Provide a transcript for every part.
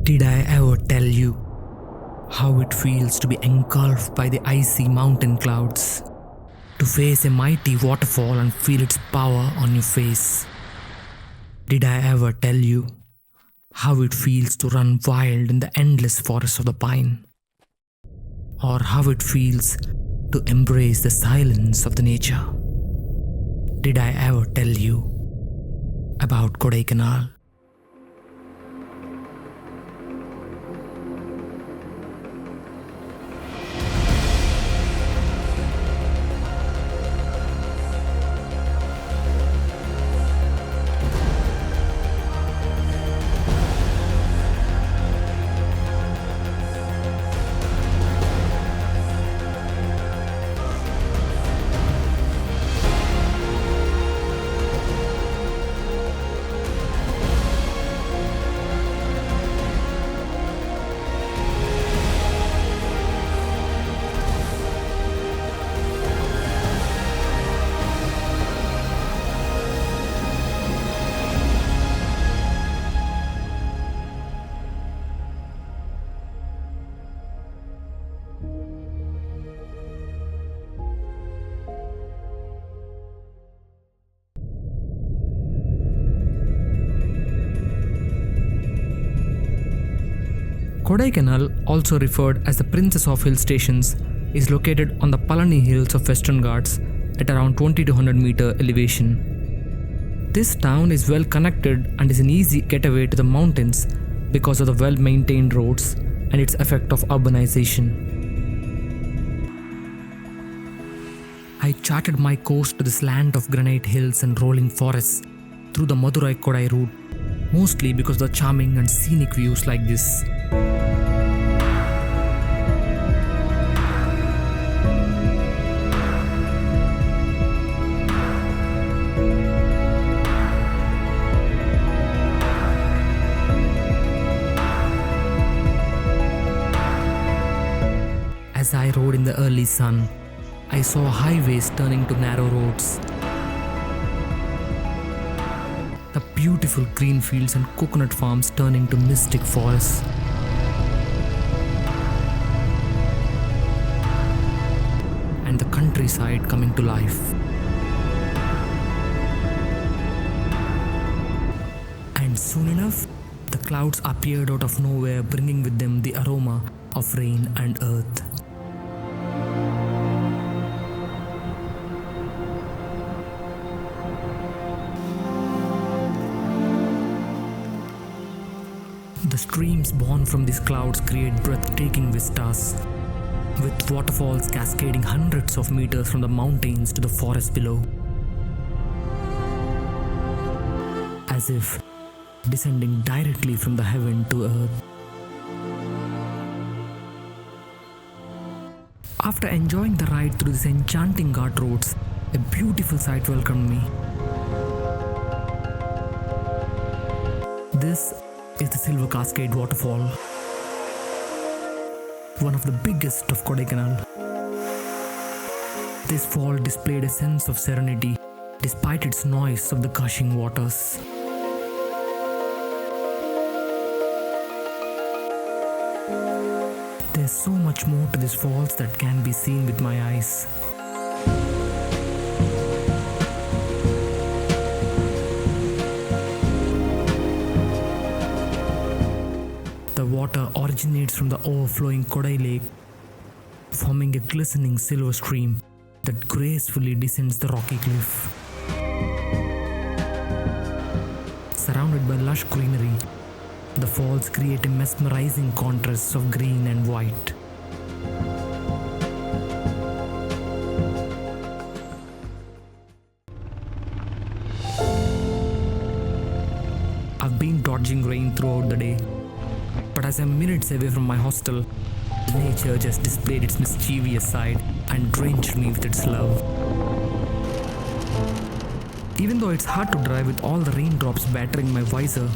Did I ever tell you how it feels to be engulfed by the icy mountain clouds? To face a mighty waterfall and feel its power on your face? Did I ever tell you how it feels to run wild in the endless forest of the pine? Or how it feels to embrace the silence of the nature? Did I ever tell you about Kodaikanal? Kodaikanal, also referred as the Princess of Hill Stations, is located on the Palani Hills of Western Ghats at around 20 to 100 meter elevation. This town is well connected and is an easy getaway to the mountains because of the well maintained roads and its effect of urbanization. I charted my course to this land of granite hills and rolling forests through the Madurai Kodai route, mostly because of the charming and scenic views like this. As I rode in the early sun, I saw highways turning to narrow roads. The beautiful green fields and coconut farms turning to mystic forests. And the countryside coming to life. And soon enough, the clouds appeared out of nowhere, bringing with them the aroma of rain and earth. The streams born from these clouds create breathtaking vistas, with waterfalls cascading hundreds of meters from the mountains to the forest below, as if descending directly from the heaven to earth. After enjoying the ride through these enchanting Ghat roads, a beautiful sight welcomed me. This is the Silver Cascade waterfall, one of the biggest of Kodaikanal. This fall displayed a sense of serenity despite its noise of the gushing waters. There's so much more to these falls that can be seen with my eyes. The water originates from the overflowing Kodai lake, forming a glistening silver stream that gracefully descends the rocky cliff. Surrounded by lush greenery, the falls create a mesmerizing contrast of green and white. I've been dodging rain throughout the day, but as I'm minutes away from my hostel, nature just displayed its mischievous side and drenched me with its love. Even though it's hard to drive with all the raindrops battering my visor,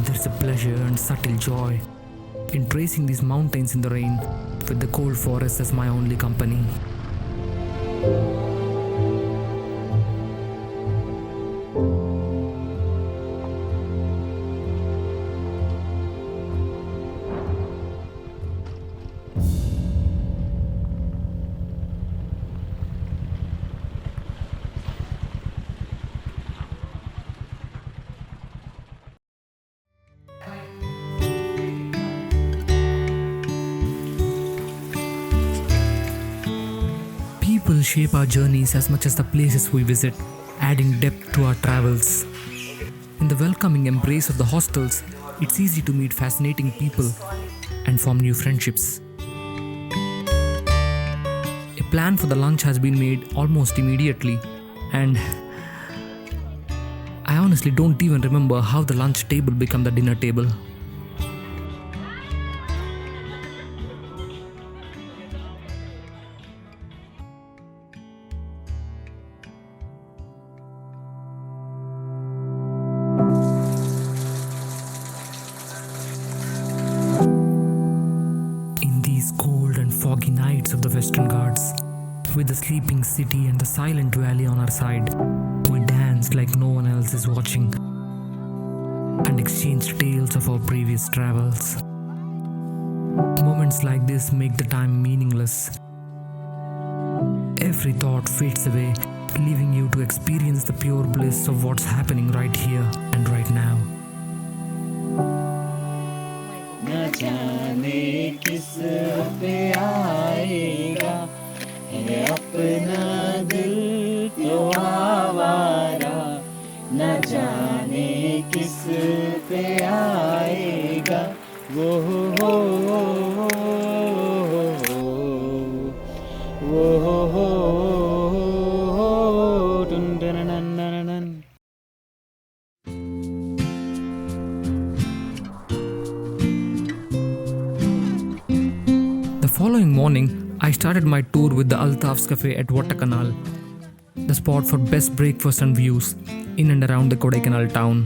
there's a pleasure and subtle joy in tracing these mountains in the rain with the cold forest as my only company. shape our journeys as much as the places we visit, adding depth to our travels. In the welcoming embrace of the hostels, it's easy to meet fascinating people and form new friendships. A plan for the lunch has been made almost immediately, and I honestly don't even remember how the lunch table became the dinner table. In these cold and foggy nights of the Western Ghats, with the sleeping city and the silent valley on our side, we danced like no one else is watching and exchanged tales of our previous travels. Moments like this make the time meaningless. Every thought fades away, leaving you to experience the pure bliss of what's happening right here and right now. न जाने किस पे आएगा है अपना दिल तो आवारा न जाने किस पे आएगा वो हो टुन टन नन नन नन. The following morning, I started my tour with the Altaf's Cafe at Kodaikanal, the spot for best breakfast and views in and around the Kodaikanal town.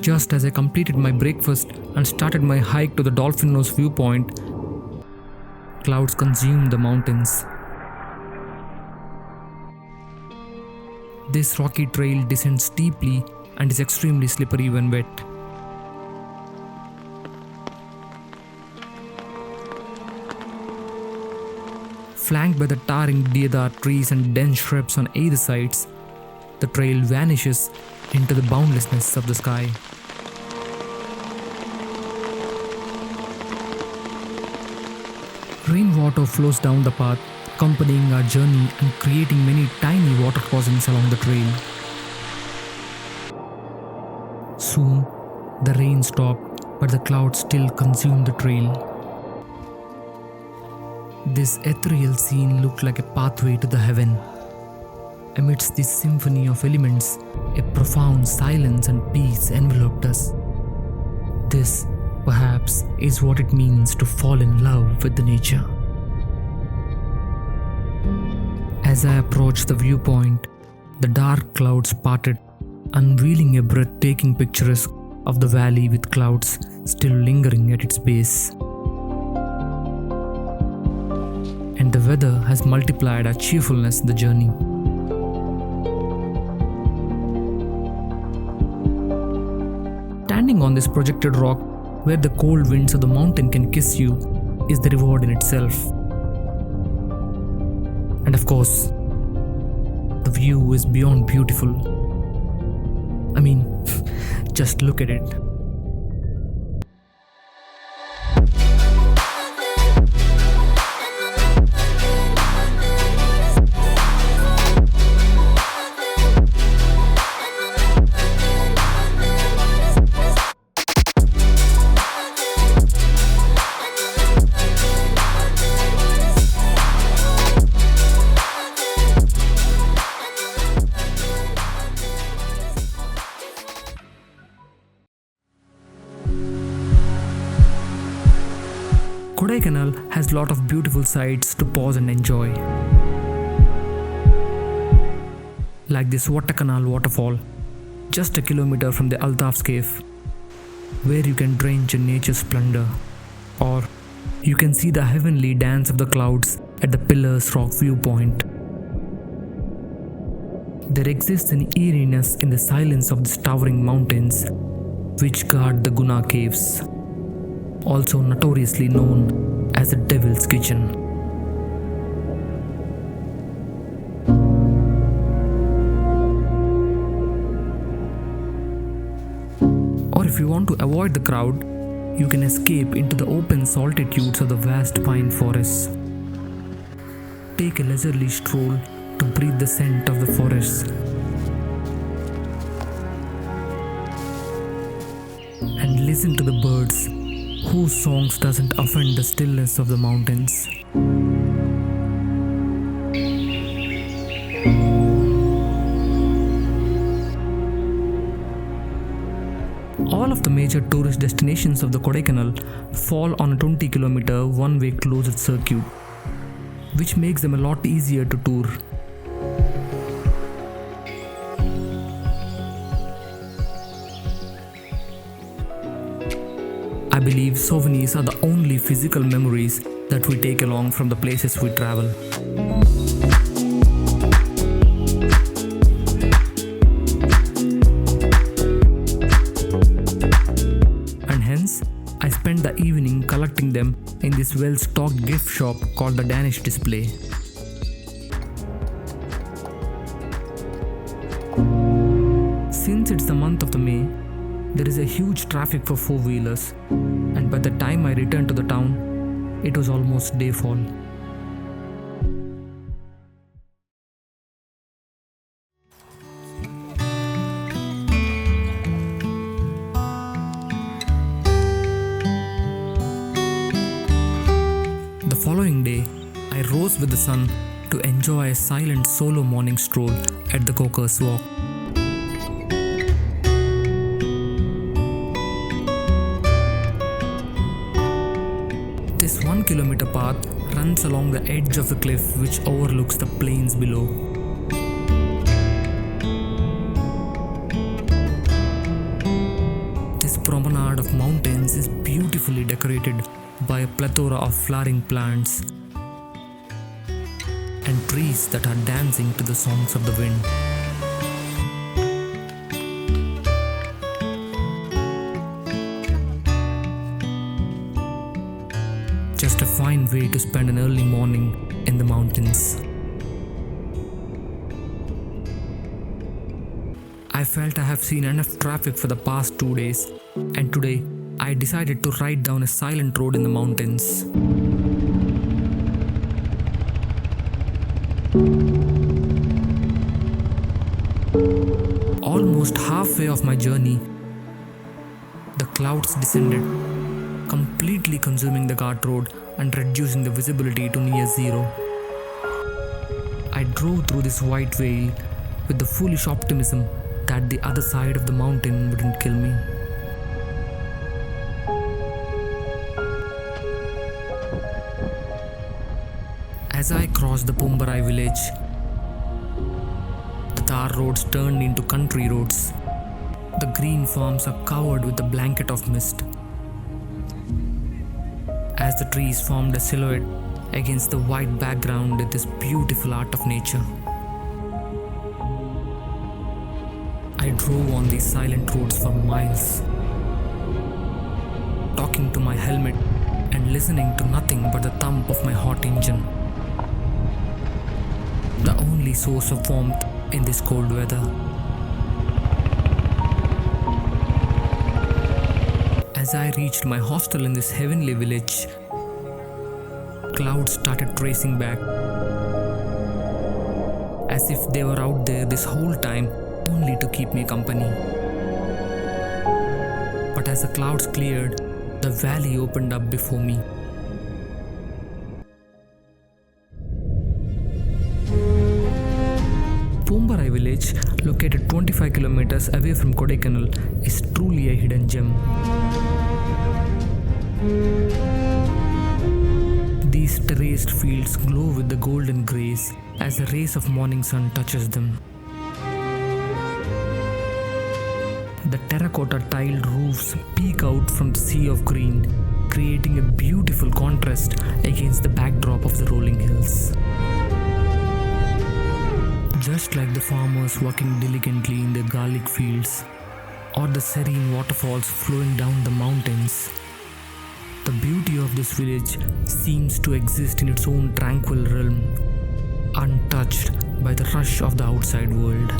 Just as I completed my breakfast and started my hike to the Dolphin viewpoint, clouds consumed the mountains. This rocky trail descends steeply and is extremely slippery when wet. Flanked by the towering deodar trees and dense shrubs on either sides, the trail vanishes into the boundlessness of the sky. Rainwater flows down the path, accompanying our journey and creating many tiny water crossings along the trail. Soon, the rain stopped, but the clouds still consumed the trail. This ethereal scene looked like a pathway to the heaven. Amidst this symphony of elements, a profound silence and peace enveloped us. This, perhaps, is what it means to fall in love with the nature. As I approached the viewpoint, the dark clouds parted, unveiling a breathtaking picturesque of the valley with clouds still lingering at its base. And the weather has multiplied our cheerfulness in the journey. Standing on this projected rock, where the cold winds of the mountain can kiss you, is the reward in itself. And of course, the view is beyond beautiful. I mean, just look at it. Kodaikanal has a lot of beautiful sights to pause and enjoy. Like this Kodaikanal waterfall, just a kilometer from the Altaf's cave, where you can drench in nature's splendor. Or you can see the heavenly dance of the clouds at the Pillars Rock viewpoint. There exists an eeriness in the silence of these towering mountains, which guard the Guna caves, also notoriously known as the Devil's Kitchen. Or if you want to avoid the crowd, you can escape into the open solitudes of the vast pine forests. Take a leisurely stroll to breathe the scent of the forests and listen to the birds whose songs doesn't offend the stillness of the mountains. All of the major tourist destinations of the Kodaikanal fall on a 20-kilometer one-way closed circuit, which makes them a lot easier to tour. I believe souvenirs are the only physical memories that we take along from the places we travel. I spent the evening collecting them in this well-stocked gift shop called the Danish Display. Since it's the month of May, there is a huge traffic for four-wheelers, and by the time I returned to the town, it was almost dayfall. The following day, I rose with the sun to enjoy a silent solo morning stroll at the Coaker's Walk. This 1 kilometer path runs along the edge of the cliff which overlooks the plains below. This promenade of mountains is beautifully decorated by a plethora of flowering plants and trees that are dancing to the songs of the wind. Just a fine way to spend an early morning in the mountains. I felt I have seen enough traffic for the past 2 days, and today I decided to ride down a silent road in the mountains. Almost halfway of my journey, the clouds descended, completely consuming the Ghat road and reducing the visibility to near zero. I drove through this white veil with the foolish optimism that the other side of the mountain wouldn't kill me. As I crossed the Poombarai village, the tar roads turned into country roads. The green farms are covered with a blanket of mist, as the trees formed a silhouette against the white background of this beautiful art of nature. I drove on these silent roads for miles, talking to my helmet and listening to nothing but the thump of my hot engine, the only source of warmth in this cold weather. As I reached my hostel in this heavenly village, clouds started racing back, as if they were out there this whole time only to keep me company. But as the clouds cleared, the valley opened up before me. Poombarai village, located 25 kilometers away from Kodaikanal, is truly a hidden gem. These terraced fields glow with the golden grace as the rays of morning sun touches them. The terracotta tiled roofs peek out from the sea of green, creating a beautiful contrast against the backdrop of the rolling hills. Just like the farmers working diligently in their garlic fields, or the serene waterfalls flowing down the mountains, the beauty of this village seems to exist in its own tranquil realm, untouched by the rush of the outside world.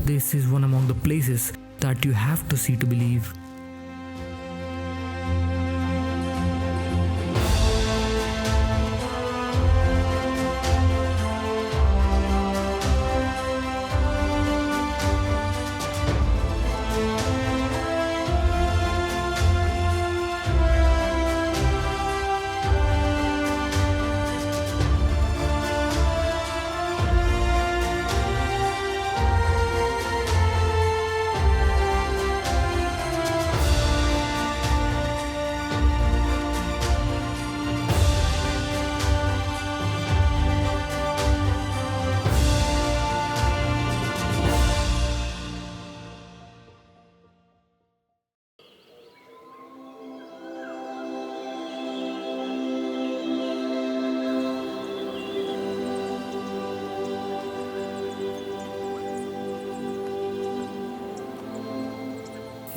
This is one among the places that you have to see to believe.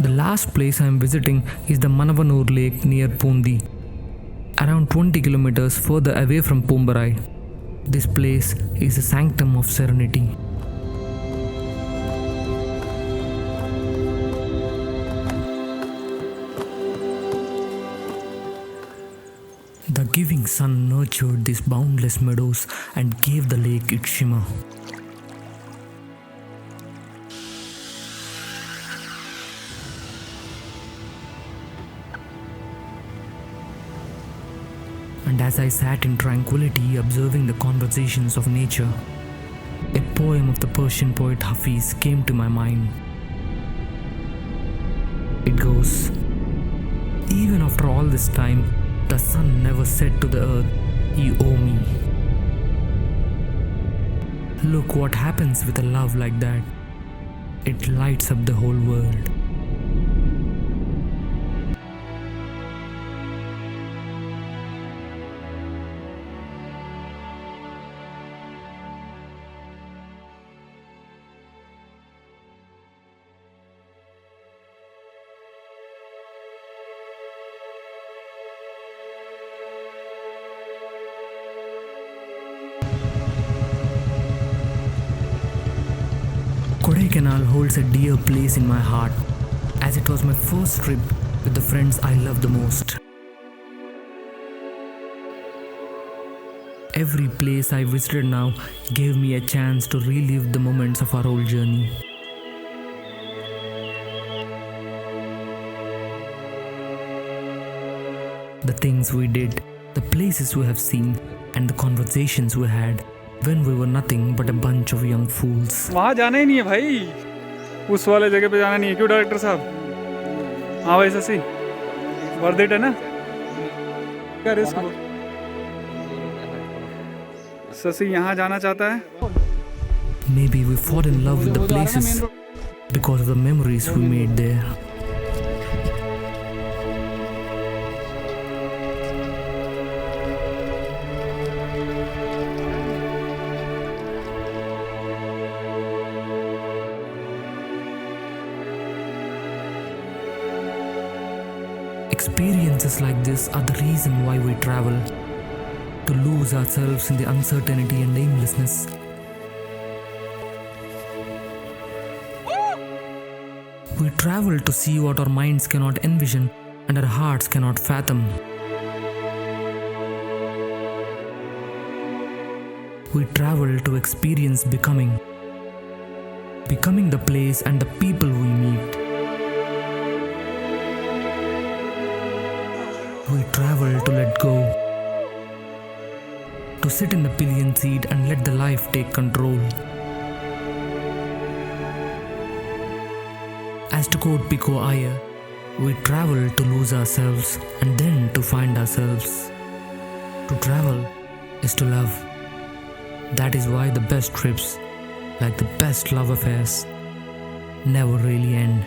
The last place I am visiting is the Manavannur lake near Pundi, around 20 kilometers further away from Poombarai. This place is a sanctum of serenity. The giving sun nurtured these boundless meadows and gave the lake its shimmer. And as I sat in tranquility observing the conversations of nature, a poem of the Persian poet Hafiz came to my mind. It goes, "Even after all this time, the sun never said to the earth, 'You owe me.' Look what happens with a love like that. It lights up the whole world." Kodaikanal holds a dear place in my heart, as it was my first trip with the friends I love the most. Every place I visited now gave me a chance to relive the moments of our whole journey. The things we did, the places we have seen, and the conversations we had when we were nothing but a bunch of young fools. वहाँ जाना ही नहीं है भाई, उस वाले जगह पे जाना नहीं है। क्यों डायरेक्टर साहब? हाँ भाई शशि, वर्थ इट है ना? क्या रिस्क? शशि यहाँ जाना चाहता है? Maybe we fall in love with the places because of the memories we made there. Experiences like this are the reason why we travel, to lose ourselves in the uncertainty and aimlessness. We travel to see what our minds cannot envision and our hearts cannot fathom. We travel to experience becoming the place and the people we meet. We travel to let go, to sit in the pillion seat and let the life take control. As to quote Pico Iyer, we travel to lose ourselves and then to find ourselves. To travel is to love. That is why the best trips, like the best love affairs, never really end.